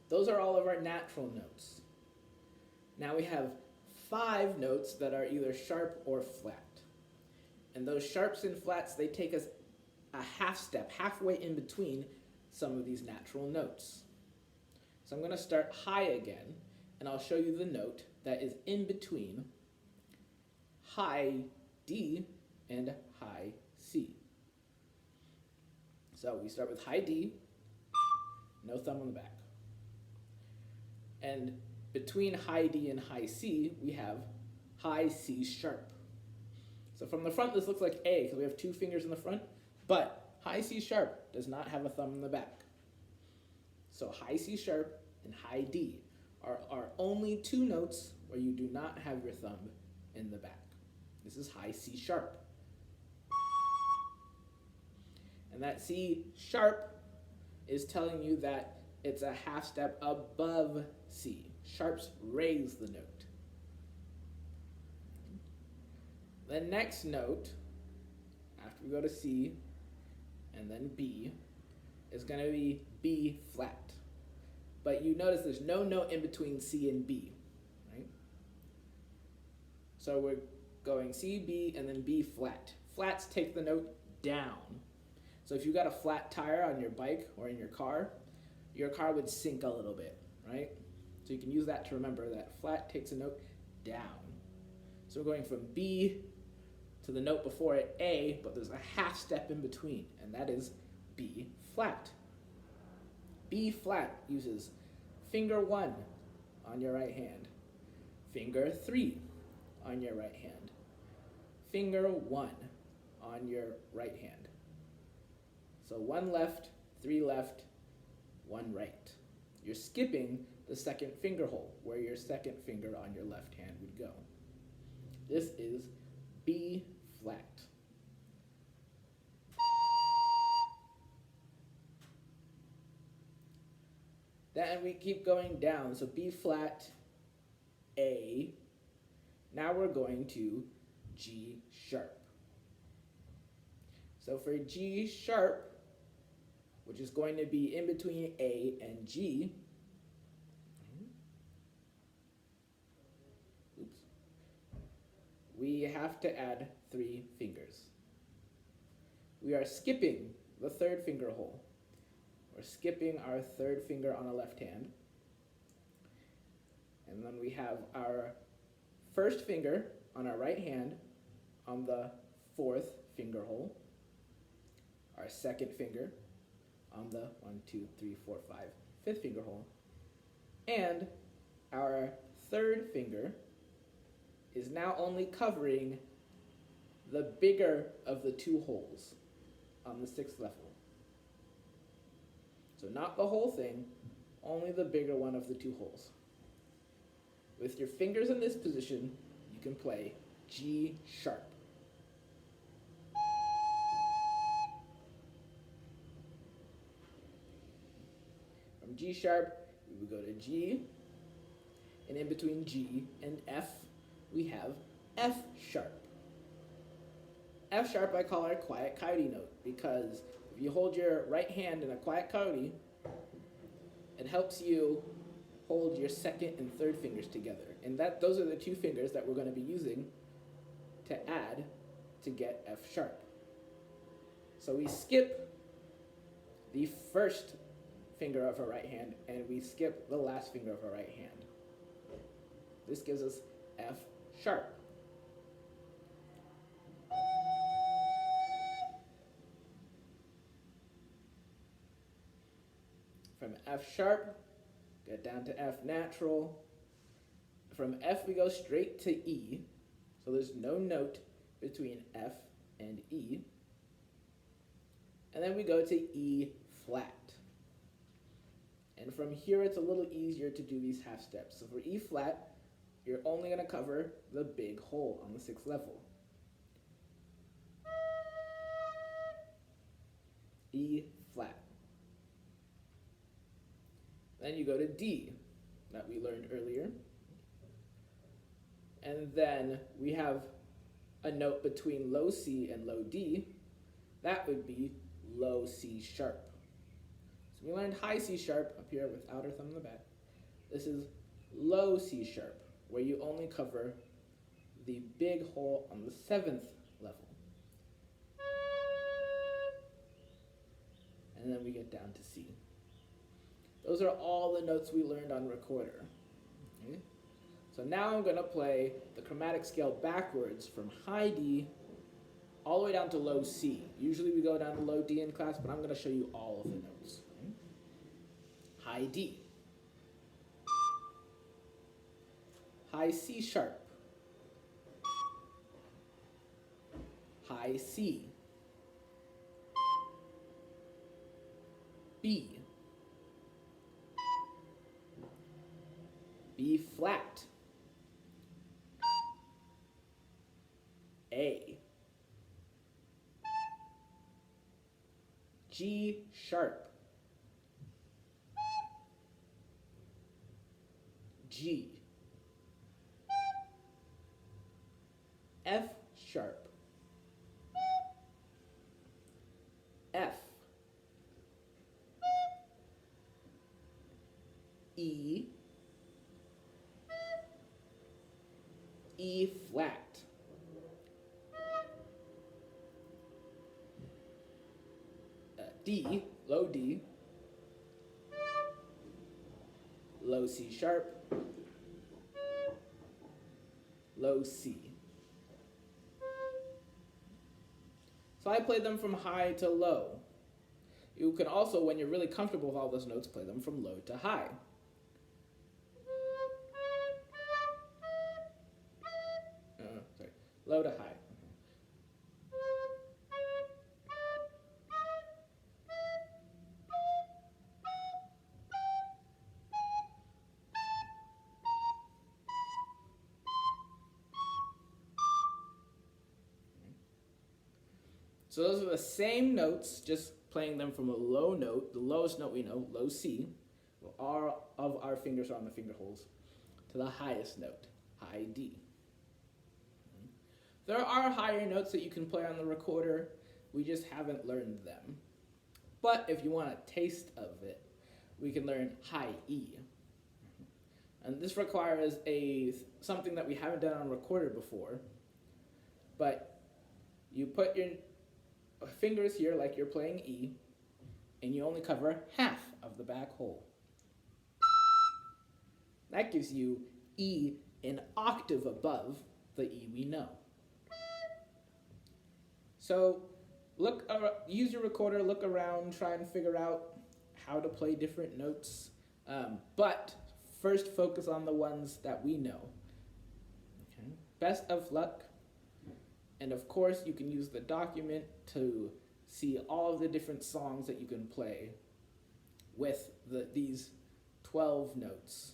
Those are all of our natural notes. Now we have 5 notes that are either sharp or flat. And those sharps and flats, they take us a half step, halfway in between some of these natural notes. So I'm going to start high again, and I'll show you the note that is in between high D and high C. So we start with high D, no thumb on the back. And between high D and high C, we have high C sharp. So from the front, this looks like A, because we have 2 fingers in the front, but high C sharp does not have a thumb in the back. So high C sharp and high D are only 2 notes where you do not have your thumb in the back. This is high C sharp. And that C sharp is telling you that it's a half step above C. Sharps raise the note. The next note, after we go to C and then B, is going to be B flat. But you notice there's no note in between C and B, right? So we're going C, B, and then B flat. Flats take the note down. So if you got a flat tire on your bike or in your car would sink a little bit, right? So you can use that to remember that flat takes a note down. So we're going from B to the note before it, A, but there's a half step in between, and that is B flat. B flat uses finger 1 on your right hand, finger 3 on your right hand, finger 1 on your right hand. So 1 left, 3 left, 1 right. You're skipping the second finger hole, where your second finger on your left hand would go. This is B flat. Then we keep going down, so B flat, A. Now we're going to G sharp. So for G sharp, which is going to be in between A and G, we have to add 3 fingers. We are skipping the 3rd finger hole. We're skipping our 3rd finger on the left hand. And then we have our 1st finger on our right hand on the 4th finger hole. Our 2nd finger on the 1, 2, 3, 4, 5, 5th finger hole. And our 3rd finger is now only covering the bigger of the 2 holes on the 6th level. So not the whole thing, only the bigger one of the 2 holes. With your fingers in this position, you can play G sharp. From G sharp, we would go to G, and in between G and F, we have F sharp. F sharp I call our quiet coyote note, because if you hold your right hand in a quiet coyote, it helps you hold your 2nd and 3rd fingers together. And those are the 2 fingers that we're going to be using to add to get F sharp. So we skip the 1st finger of our right hand, and we skip the last finger of our right hand. This gives us F sharp. From F sharp, get down to F natural. From F we go straight to E, so there's no note between F and E. And then we go to E flat. And from here it's a little easier to do these half steps. So for E flat, you're only going to cover the big hole on the 6th level. E flat. Then you go to D, that we learned earlier. And then we have a note between low C and low D. That would be low C sharp. So we learned high C sharp up here with outer thumb in the back. This is low C sharp, where you only cover the big hole on the 7th level. And then we get down to C. Those are all the notes we learned on recorder. Okay? So now I'm going to play the chromatic scale backwards from high D all the way down to low C. Usually we go down to low D in class, but I'm going to show you all of the notes. Okay? High D. High C sharp. High C. B. B flat. A. G sharp. G. F sharp. F. E. E flat. D, low D. Low C sharp. Low C. So I play them from high to low. You can also, when you're really comfortable with all those notes, play them from low to high. Low to high. So those are the same notes, just playing them from a low note, the lowest note we know, low C, all of our fingers are on the finger holes, to the highest note, high D. There are higher notes that you can play on the recorder, we just haven't learned them. But if you want a taste of it, we can learn high E. And this requires something that we haven't done on recorder before, but you put your fingers here like you're playing E, and you only cover half of the back hole. That gives you E an octave above the E we know. So use your recorder, look around, try and figure out how to play different notes, but first focus on the ones that we know. Okay. Best of luck. And of course, you can use the document to see all of the different songs that you can play with these 12 notes.